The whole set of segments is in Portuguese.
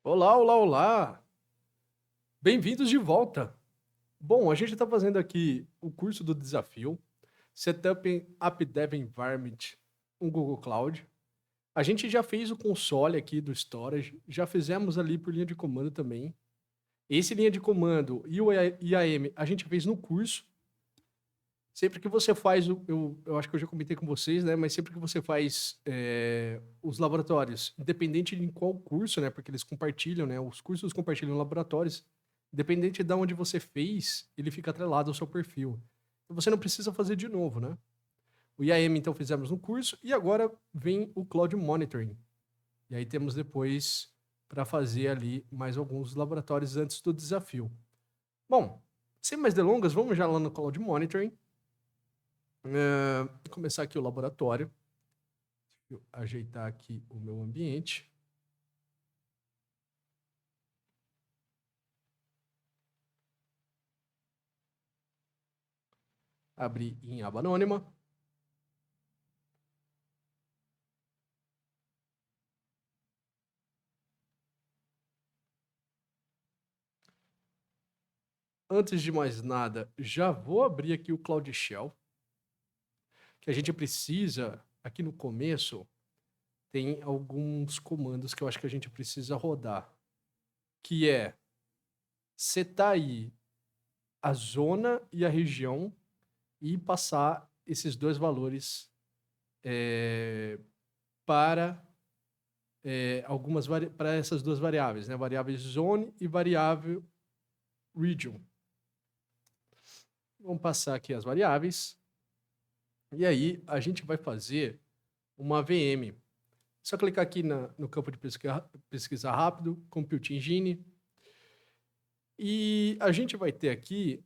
Olá, olá, olá! Bem-vindos de volta! Bom, a gente está fazendo aqui o curso do desafio Setup in App Dev Environment, um Google Cloud. A gente já fez o console aqui do Storage, já fizemos ali por linha de comando também. Esse linha de comando e o IAM a gente fez no curso. Sempre que você faz, eu acho que eu já comentei com vocês, né? Mas sempre que você faz os laboratórios, independente de em qual curso, né? Porque eles compartilham, né? Os cursos compartilham laboratórios. Independente de onde você fez, ele fica atrelado ao seu perfil. Então você não precisa fazer de novo, né? O IAM, então, fizemos no curso. E agora vem o Cloud Monitoring. E aí temos depois para fazer ali mais alguns laboratórios antes do desafio. Bom, sem mais delongas, vamos já lá no Cloud Monitoring. Começar aqui o laboratório. Deixa eu ajeitar aqui o meu ambiente. Abrir em aba anônima. Antes de mais nada, já vou abrir aqui o Cloud Shell, que a gente precisa, aqui no começo, tem alguns comandos que eu acho que a gente precisa rodar, que é setar aí a zona e a região e passar esses dois valores para para essas duas variáveis, né? Variável zone e variável region. Vamos passar aqui as variáveis. E aí a gente vai fazer uma VM. Só clicar aqui no campo de pesquisa rápido, Compute Engine. E a gente vai ter aqui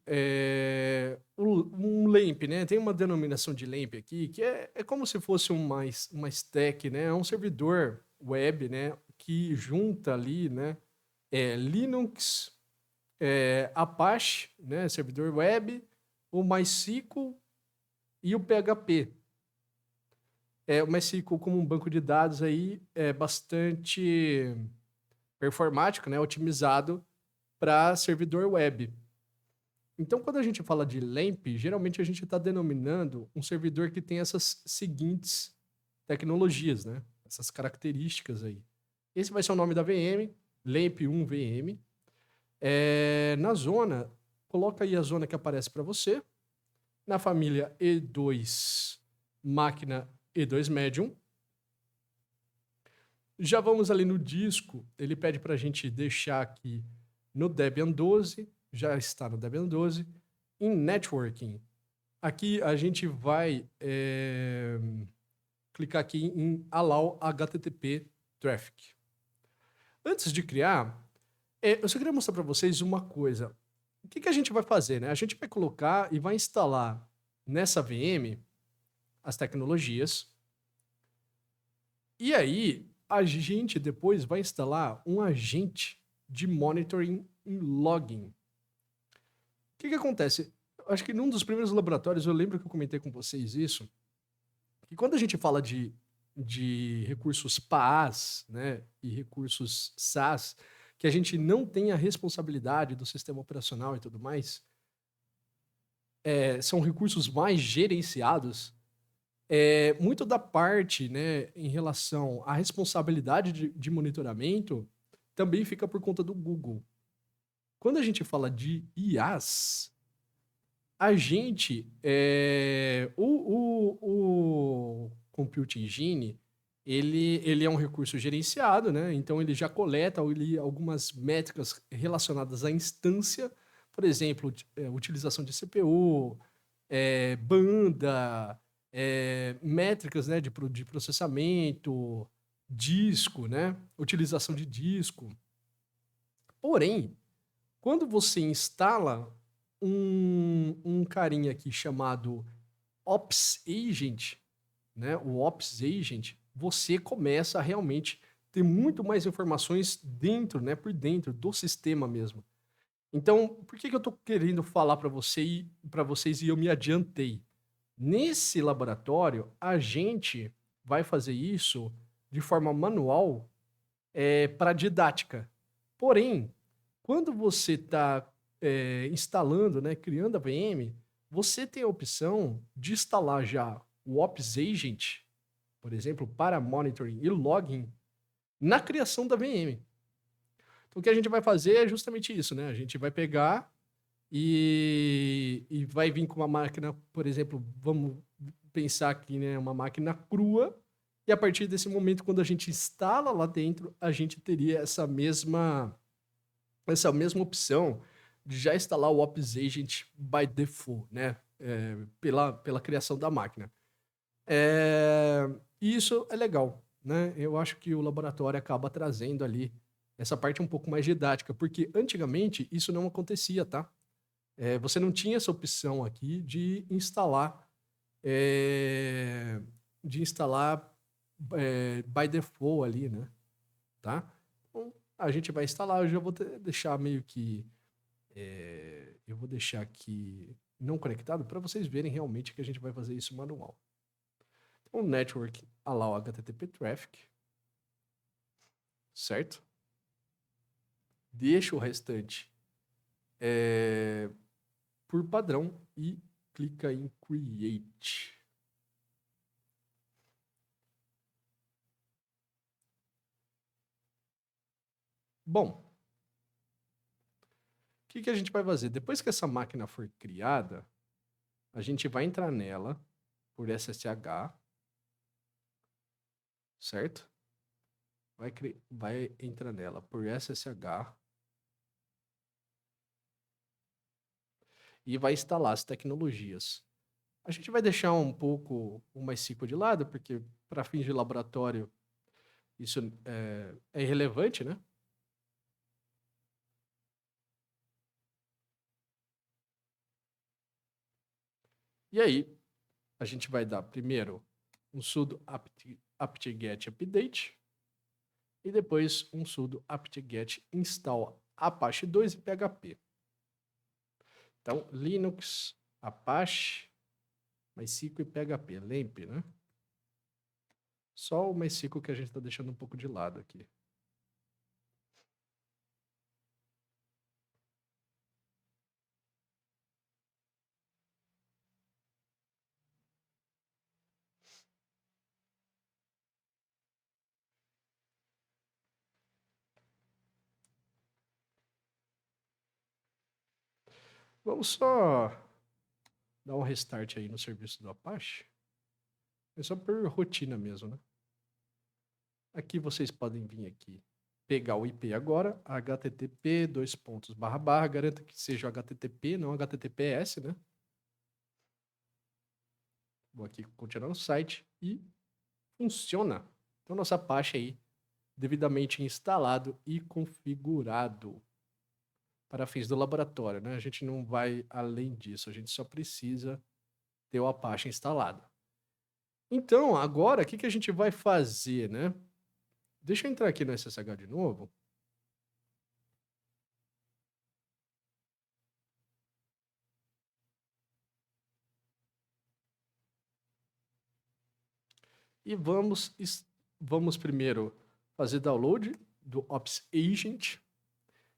um LAMP, né? Tem uma denominação de LAMP aqui, que é como se fosse uma stack, né? É um servidor web, né? Que junta ali, né? Linux, Apache, né? Servidor web, o MySQL e o PHP. O MySQL como um banco de dados aí é bastante performático, né? Otimizado para servidor web. Então, quando a gente fala de LAMP, geralmente a gente está denominando um servidor que tem essas seguintes tecnologias, né? Essas características aí. Esse vai ser o nome da VM, LAMP1 VM. Na zona, coloca aí a zona que aparece para você. Na família E2, máquina E2 Medium. Já vamos ali no disco, ele pede para a gente deixar aqui no Debian 12, já está no Debian 12, em Networking. Aqui a gente vai clicar aqui em Allow HTTP Traffic. Antes de criar, eu só queria mostrar para vocês uma coisa. O que a gente vai fazer, né? A gente vai colocar e vai instalar nessa VM as tecnologias. E aí, a gente depois vai instalar um agente de monitoring e logging. O que acontece? Eu acho que num dos primeiros laboratórios, eu lembro que eu comentei com vocês isso, que quando a gente fala de recursos PaaS, né, e recursos SaaS, que a gente não tem a responsabilidade do sistema operacional e tudo mais, são recursos mais gerenciados, muito da parte, né, em relação à responsabilidade de monitoramento também fica por conta do Google. Quando a gente fala de IaaS, a gente, o Compute Engine, ele é um recurso gerenciado, né? Então ele já coleta algumas métricas relacionadas à instância, por exemplo, utilização de CPU, banda, métricas, né, de processamento, disco, né? Utilização de disco. Porém, quando você instala um carinha aqui chamado Ops Agent, né, o Ops Agent, você começa a realmente ter muito mais informações dentro, né, por dentro do sistema mesmo. Então, por que eu estou querendo falar para vocês e eu me adiantei? Nesse laboratório, a gente vai fazer isso de forma manual para didática. Porém, quando você está instalando, né, criando a VM, você tem a opção de instalar já o Ops Agent, por exemplo, para monitoring e logging na criação da VM. Então, o que a gente vai fazer é justamente isso, né? A gente vai pegar e vai vir com uma máquina, por exemplo, vamos pensar aqui, né, uma máquina crua, e a partir desse momento, quando a gente instala lá dentro, a gente teria essa mesma opção de já instalar o Ops Agent by default, né? Pela criação da máquina. E isso é legal, né? Eu acho que o laboratório acaba trazendo ali essa parte um pouco mais didática, porque antigamente isso não acontecia, tá? Você não tinha essa opção aqui de instalar by default ali, né? Tá? Então, a gente vai instalar, eu já vou deixar meio que eu vou deixar aqui não conectado para vocês verem realmente que a gente vai fazer isso manual. Então, network allow HTTP traffic, certo? Deixa o restante por padrão e clica em create. Bom, o que a gente vai fazer? Depois que essa máquina for criada, a gente vai entrar nela por SSH, certo? Vai entrar nela por SSH e vai instalar as tecnologias. A gente vai deixar um pouco o MySQL de lado, porque para fins de laboratório isso é irrelevante, né? E aí, a gente vai dar primeiro um sudo apt-get update e depois um sudo apt-get install Apache 2 e PHP. Então, Linux, Apache, MySQL e PHP, LAMP, né? Só o MySQL que a gente está deixando um pouco de lado aqui. Vamos só dar um restart aí no serviço do Apache. É só por rotina mesmo, né? Aqui vocês podem vir aqui, pegar o IP agora, http garanta que seja HTTP, não HTTPS, né? Vou aqui continuar no site e funciona. Então, nossa Apache aí, devidamente instalado e configurado para fins do laboratório, né? A gente não vai além disso, a gente só precisa ter o Apache instalado. Então, agora, o que a gente vai fazer, né? Deixa eu entrar aqui no SSH de novo. E vamos primeiro fazer download do Ops Agent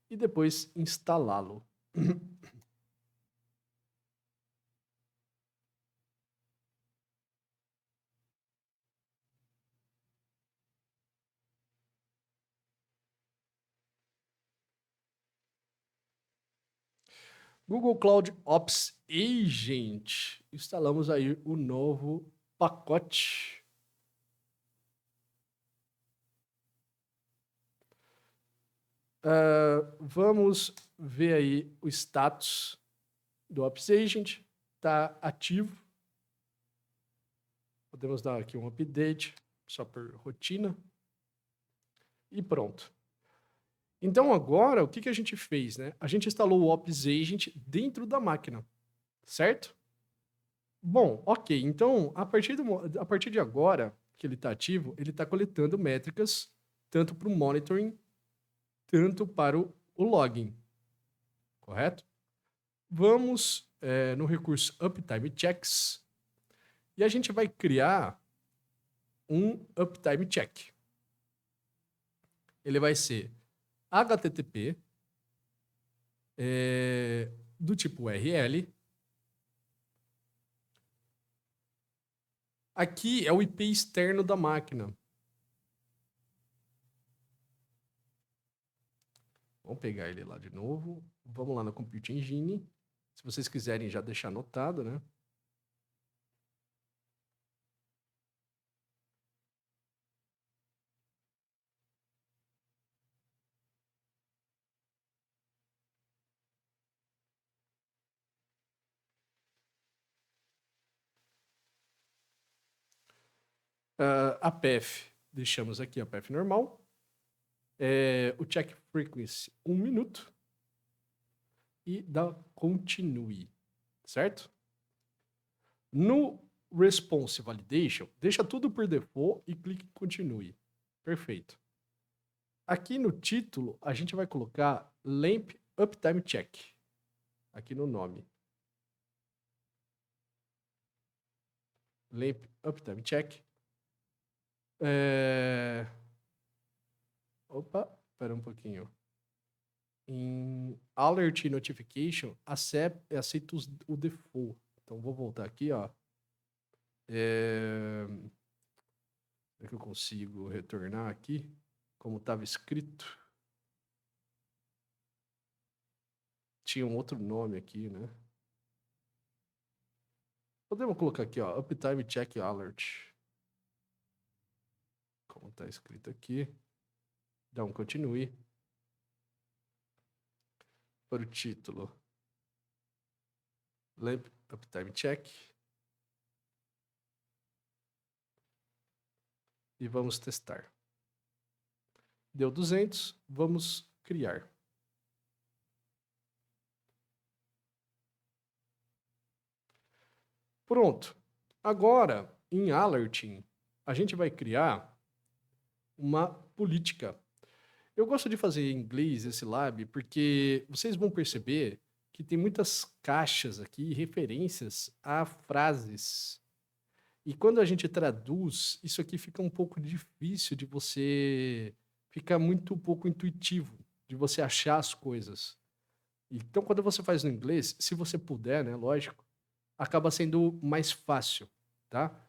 e depois instalá-lo. Google Cloud Ops Agent. Instalamos aí o novo pacote. Vamos ver aí o status do Ops Agent. Está ativo. Podemos dar aqui um update, só por rotina. E pronto. Então agora, o que a gente fez, né? A gente instalou o Ops Agent dentro da máquina, certo? Bom, ok. Então, a partir de agora que ele está ativo, ele está coletando métricas tanto para o monitoring, tanto para o logging, correto? Vamos no recurso Uptime Checks e a gente vai criar um Uptime Check. Ele vai ser HTTP, do tipo URL. Aqui é o IP externo da máquina. Vamos pegar ele lá de novo. Vamos lá no Compute Engine. Se vocês quiserem já deixar anotado, né? A path, deixamos aqui a path normal. O check frequency, 1 minuto. E dá continue, certo? No response validation, deixa tudo por default e clique em continue. Perfeito. Aqui no título, a gente vai colocar LAMP Uptime Check. Aqui no nome. LAMP Uptime Check. Opa, espera um pouquinho. Em Alert Notification, aceita o default. Então, vou voltar aqui, ó. Será que eu consigo retornar aqui? Como estava escrito. Tinha um outro nome aqui, né? Podemos colocar aqui, ó. Uptime Check Alert. Como está escrito aqui. Dá um continue. Para o título. LAMP Uptime Check. E vamos testar. Deu 200. Vamos criar. Pronto. Agora, em Alerting, a gente vai criar uma política. Eu gosto de fazer em inglês esse lab porque vocês vão perceber que tem muitas caixas aqui, referências a frases. E quando a gente traduz, isso aqui fica um pouco difícil de você... Fica muito pouco intuitivo de você achar as coisas. Então, quando você faz no inglês, se você puder, né, lógico, acaba sendo mais fácil, tá?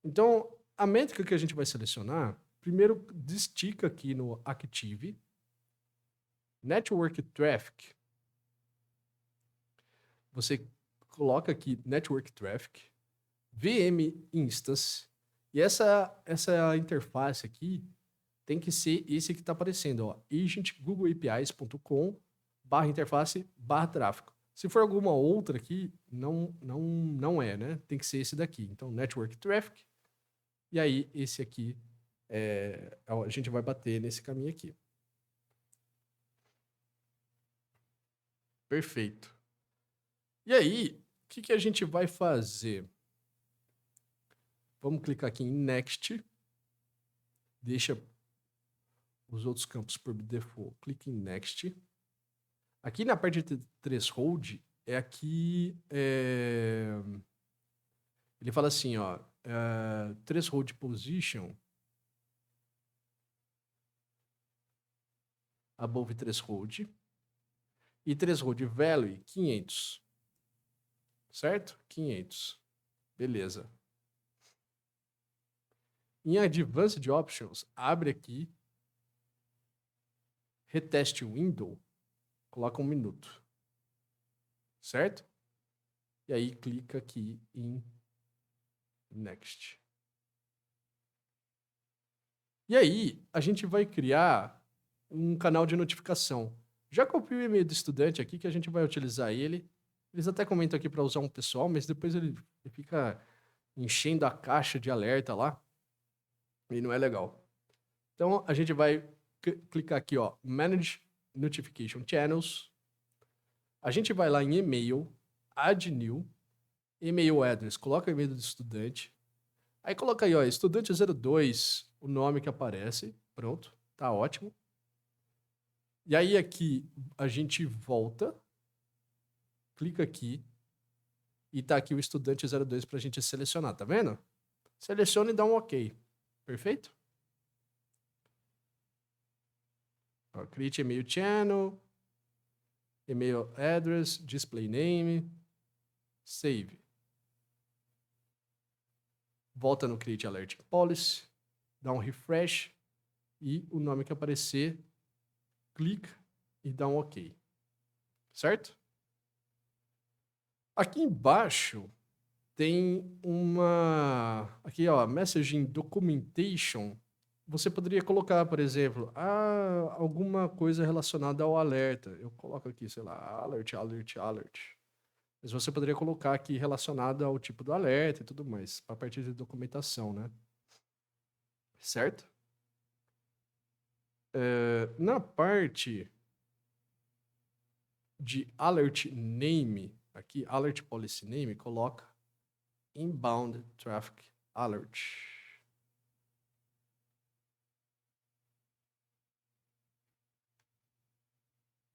Então, a métrica que a gente vai selecionar, primeiro destica aqui no Active, Network Traffic. Você coloca aqui Network Traffic, VM Instance, e essa interface aqui tem que ser esse que está aparecendo, ó, agentgoogleapis.com/interface/tráfego. Se for alguma outra aqui, não é, né? Tem que ser esse daqui. Então, Network Traffic. E aí, esse aqui, a gente vai bater nesse caminho aqui. Perfeito. E aí, o que a gente vai fazer? Vamos clicar aqui em Next. Deixa os outros campos por default. Clique em Next. Aqui na parte de threshold, aqui... Ele fala assim, ó, threshold position above threshold e threshold value 500. Certo? 500. Beleza. Em Advanced Options, abre aqui, reteste window, coloca 1 minuto. Certo? E aí clica aqui em Next. E aí, a gente vai criar um canal de notificação. Já copiei o e-mail do estudante aqui, que a gente vai utilizar ele. Eles até comentam aqui para usar um pessoal, mas depois ele fica enchendo a caixa de alerta lá. E não é legal. Então, a gente vai clicar aqui, ó, Manage Notification Channels. A gente vai lá em e-mail, add new, e-mail address, coloca o e-mail do estudante. Aí coloca aí, ó, estudante 02, o nome que aparece. Pronto, tá ótimo. E aí aqui a gente volta, clica aqui e tá aqui o estudante 02 pra gente selecionar, tá vendo? Seleciona e dá um OK. Perfeito? Ó, create email channel, email address, display name, save. Volta no create alerting policy, dá um refresh e o nome que aparecer, clica e dá um OK. Certo? Aqui embaixo tem uma... Aqui, ó, Messaging Documentation. Você poderia colocar, por exemplo, alguma coisa relacionada ao alerta. Eu coloco aqui, sei lá, alert. Mas você poderia colocar aqui relacionado ao tipo do alerta e tudo mais, a partir de documentação, né? Certo? Na parte de alert name, aqui, alert policy name, coloca inbound traffic alert.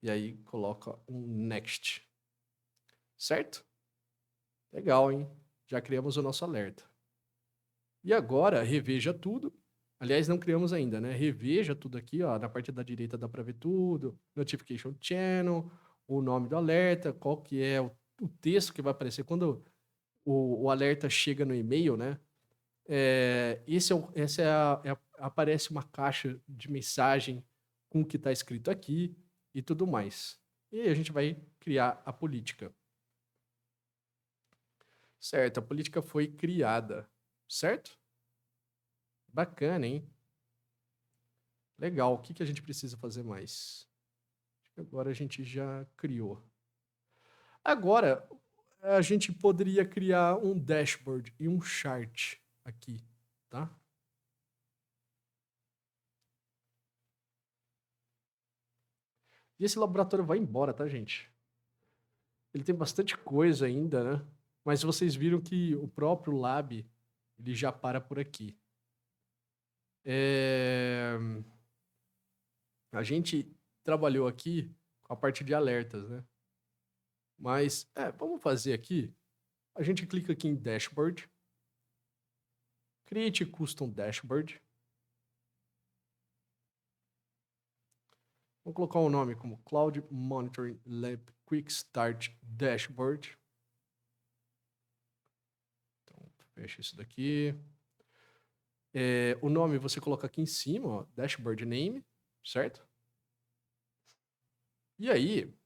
E aí coloca um next. Certo? Legal, hein? Já criamos o nosso alerta. E agora, reveja tudo. Aliás, não criamos ainda, né? Reveja tudo aqui, ó. Na parte da direita dá para ver tudo. Notification Channel, o nome do alerta, qual que é o texto que vai aparecer quando o alerta chega no e-mail, né? Aparece uma caixa de mensagem com o que está escrito aqui e tudo mais. E aí a gente vai criar a política. Certo, a política foi criada, certo? Bacana, hein? Legal, o que a gente precisa fazer mais? Acho que agora a gente já criou. Agora, a gente poderia criar um dashboard e um chart aqui, tá? E esse laboratório vai embora, tá, gente? Ele tem bastante coisa ainda, né? Mas vocês viram que o próprio lab, ele já para por aqui. A gente trabalhou aqui com a parte de alertas, né? Mas, vamos fazer aqui. A gente clica aqui em Dashboard. Create Custom Dashboard. Vou colocar o nome como Cloud Monitoring Lab Quick Start Dashboard. Então, fecha isso daqui. O nome você coloca aqui em cima, ó, Dashboard Name, certo? E aí,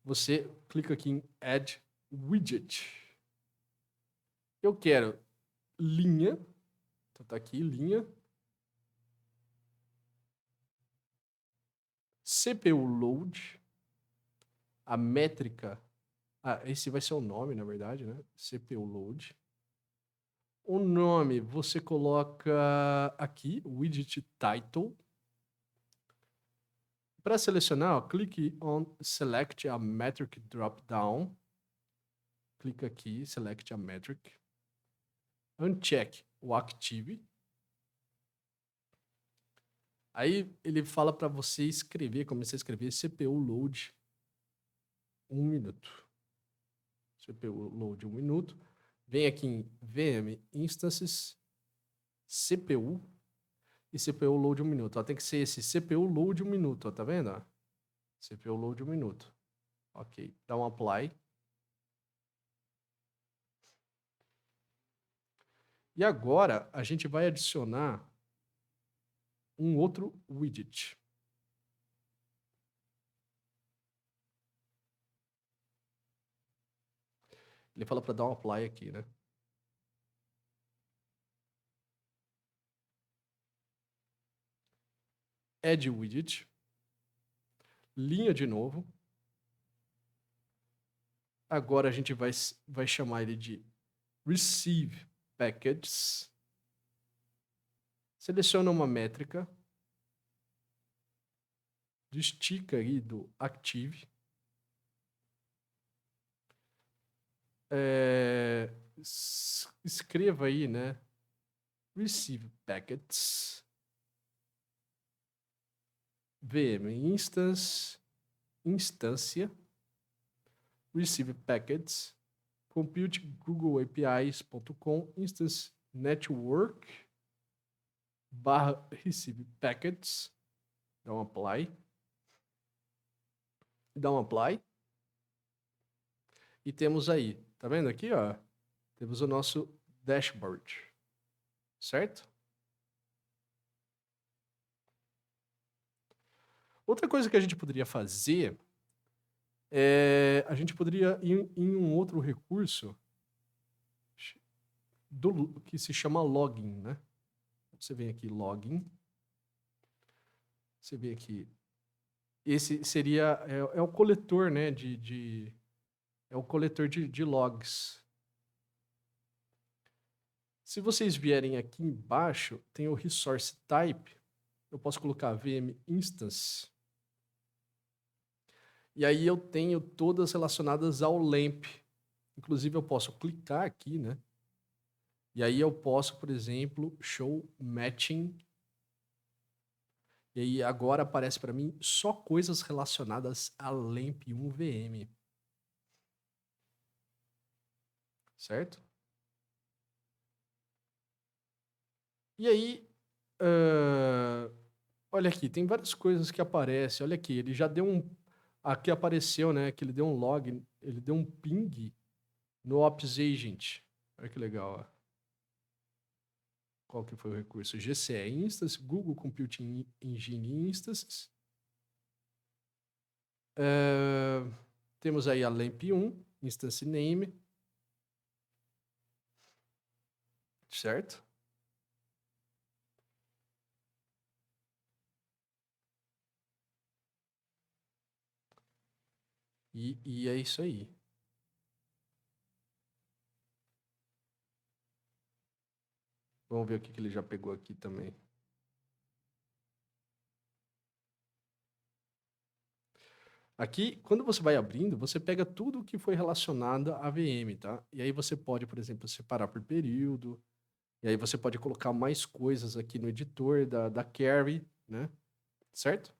você clica aqui em Add Widget. Eu quero linha. Então tá aqui, linha. CPU Load. A métrica. Esse vai ser o nome, na verdade, né? CPU Load. O nome você coloca aqui, Widget Title. Para selecionar, ó, clique on Select a Metric Dropdown. Clica aqui, Select a Metric. Uncheck o Active. Aí ele fala para você escrever, começar a escrever CPU Load 1 minuto. CPU Load 1 minuto. Vem aqui em VM Instances, CPU e CPU Load 1 minuto. Ó, tem que ser esse CPU Load 1 minuto, ó, tá vendo? Ó? CPU Load 1 minuto. Ok, dá um Apply. E agora a gente vai adicionar um outro widget. Ele fala para dar um Apply aqui, né? Add widget. Linha de novo. Agora a gente vai chamar ele de Receive Packets. Seleciona uma métrica. Estica aí do Active. Escreva aí, né? Receive Packets. VM instância. Receive Packets. Compute Google APIs.com Instance Network. barra receive packets, dá um apply, e temos aí, tá vendo aqui, ó? Temos o nosso dashboard, certo? Outra coisa que a gente poderia fazer a gente poderia ir em um outro recurso que se chama login, né? Você vem aqui, login. Você vê aqui. Esse seria, é o coletor, né? É o coletor de logs. Se vocês vierem aqui embaixo, tem o resource type. Eu posso colocar VM instance. E aí eu tenho todas relacionadas ao LAMP. Inclusive eu posso clicar aqui, né? E aí eu posso, por exemplo, show matching. E aí agora aparece para mim só coisas relacionadas a LAMP1 VM. Certo? E aí, olha aqui, tem várias coisas que aparecem. Olha aqui, ele já deu um... Aqui apareceu, né, que ele deu um log, ele deu um ping no Ops Agent. Olha que legal, ó. Qual que foi o recurso? GCE Instance, Google Computing Engine Instances. Temos aí a LAMP1, Instance Name. Certo? E é isso aí. Vamos ver o que ele já pegou aqui também. Aqui, quando você vai abrindo, você pega tudo que foi relacionado à VM, tá? E aí você pode, por exemplo, separar por período. E aí você pode colocar mais coisas aqui no editor da Carry, né? Certo?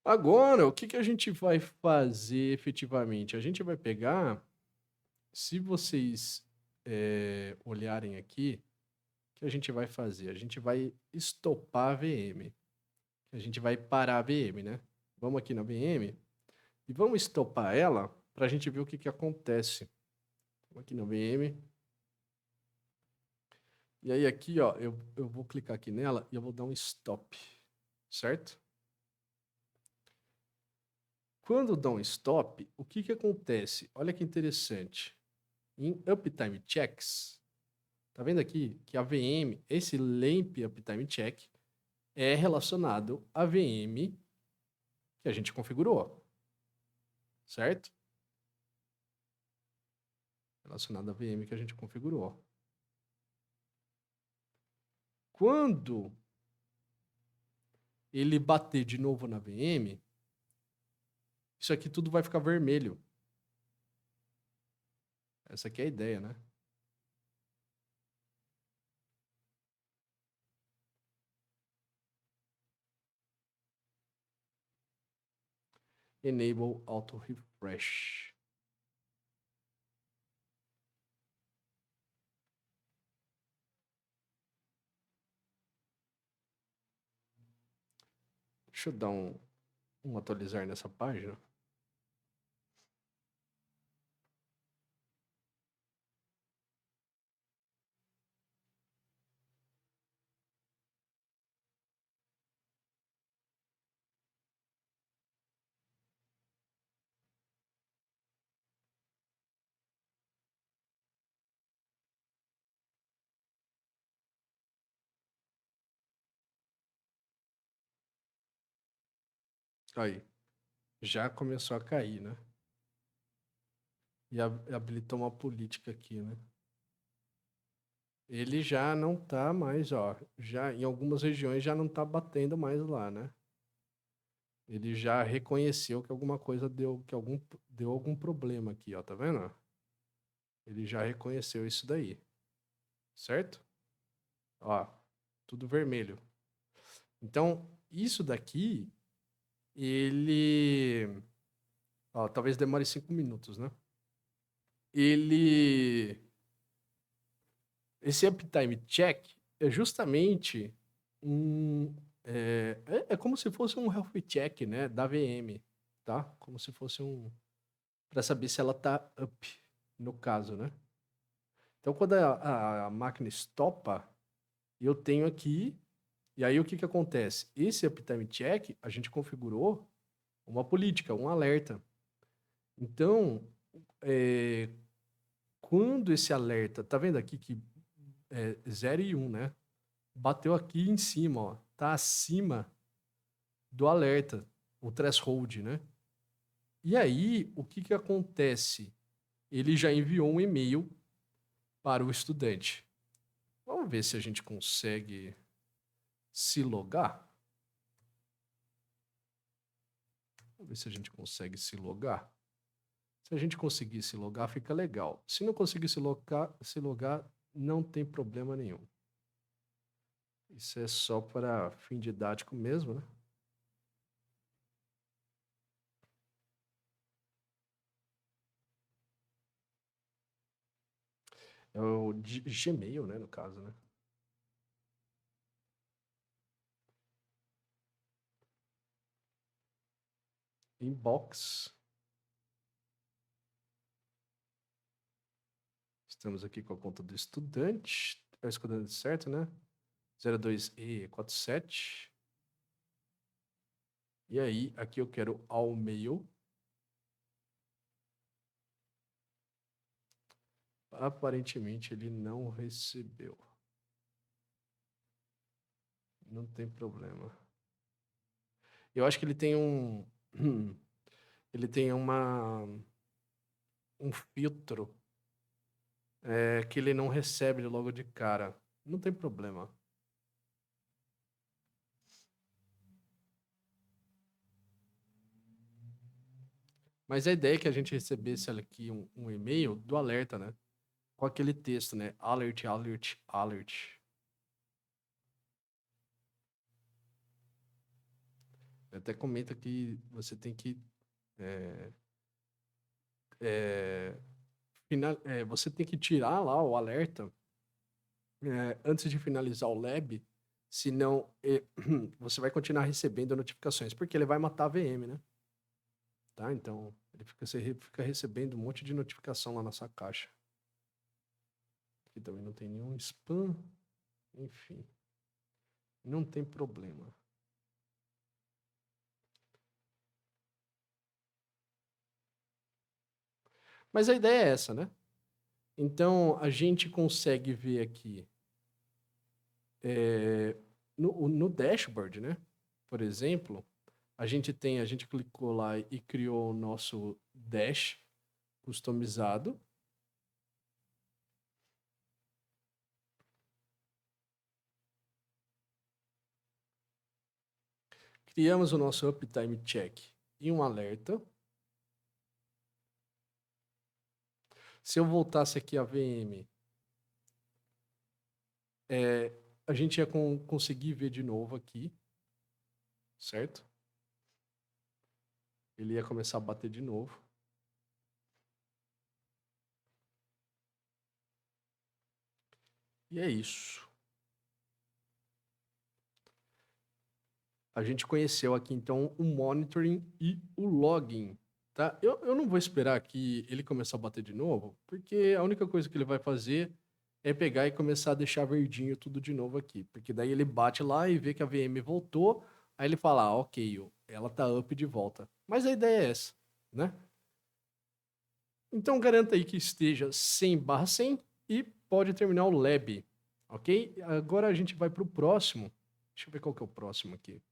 Agora, o que a gente vai fazer efetivamente? A gente vai pegar, se vocês olharem aqui, o que a gente vai fazer? A gente vai estopar a VM. A gente vai parar a VM, né? Vamos aqui na VM e vamos estopar ela para a gente ver o que acontece. Vamos aqui na VM. E aí aqui, ó, eu vou clicar aqui nela e eu vou dar um stop, certo? Quando dá um stop, o que acontece? Olha que interessante. Em Uptime Checks, tá vendo aqui que a VM, esse LAMP Uptime Check, é relacionado à VM que a gente configurou, certo? Relacionado à VM que a gente configurou. Quando ele bater de novo na VM, isso aqui tudo vai ficar vermelho. Essa aqui é a ideia, né? Enable Auto Refresh. Deixa eu dar um atualizar nessa página. Aí, já começou a cair, né? E habilitou uma política aqui, né? Ele já não tá mais, ó, já em algumas regiões já não tá batendo mais lá, né? Ele já reconheceu que alguma coisa deu algum problema aqui, ó, tá vendo? Ele já reconheceu isso daí, certo? Ó, tudo vermelho. Então, isso daqui, ele Ó, talvez demore 5 minutos, né? Ele... Esse uptime check é justamente um... É como se fosse um health check, né? Da VM, tá? Como se fosse um... Para saber se ela tá up, no caso, né? Então, quando a máquina estopa, eu tenho aqui... E aí, o que que acontece? Esse uptime check, a gente configurou uma política, um alerta. Então, é, quando esse alerta... Tá vendo aqui que é 0 e 1, né? Bateu aqui em cima, ó. Tá acima do alerta, o threshold, né? E aí, o que que acontece? Ele já enviou um e-mail para o estudante. Vamos ver se a gente consegue se logar. Vamos ver se a gente consegue se logar. Se a gente conseguir se logar, fica legal. Se não conseguir se logar, não tem problema nenhum. Isso é só para fim didático mesmo, né? É o Gmail, né, no caso, né? Inbox. Estamos aqui com a conta do estudante. É o estudante certo, né? 02E47. E aí, aqui eu quero ao mail. Aparentemente ele não recebeu. Não tem problema. Eu acho que ele tem um. Ele tem um filtro que ele não recebe logo de cara. Não tem problema. Mas a ideia é que a gente recebesse aqui um e-mail do alerta, né? Com aquele texto, né? Alert, alert, alert. Até comenta que você tem que é, é, você tem que tirar lá o alerta antes de finalizar o lab, senão você vai continuar recebendo notificações, porque ele vai matar a VM, né? Tá? Então, você fica recebendo um monte de notificação lá na sua caixa. Aqui também não tem nenhum spam, enfim. Não tem problema. Mas a ideia é essa, né? Então, a gente consegue ver aqui no dashboard, né? Por exemplo, a gente clicou lá e criou o nosso dash customizado. Criamos o nosso uptime check e um alerta. Se eu voltasse aqui a VM, a gente ia conseguir ver de novo aqui, certo? Ele ia começar a bater de novo. E é isso. A gente conheceu aqui então o monitoring e o logging, tá? Eu não vou esperar que ele comece a bater de novo, porque a única coisa que ele vai fazer é pegar e começar a deixar verdinho tudo de novo aqui, porque daí ele bate lá e vê que a VM voltou, aí ele fala, ah, ok, ela tá up de volta. Mas a ideia é essa, né? Então garanta aí que esteja 100/100 e pode terminar o lab, ok? Agora a gente vai para o próximo. Deixa eu ver qual que é o próximo aqui.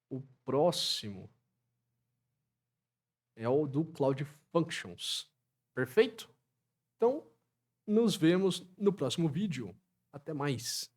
O próximo é o do Cloud Functions. Perfeito? Então, nos vemos no próximo vídeo. Até mais.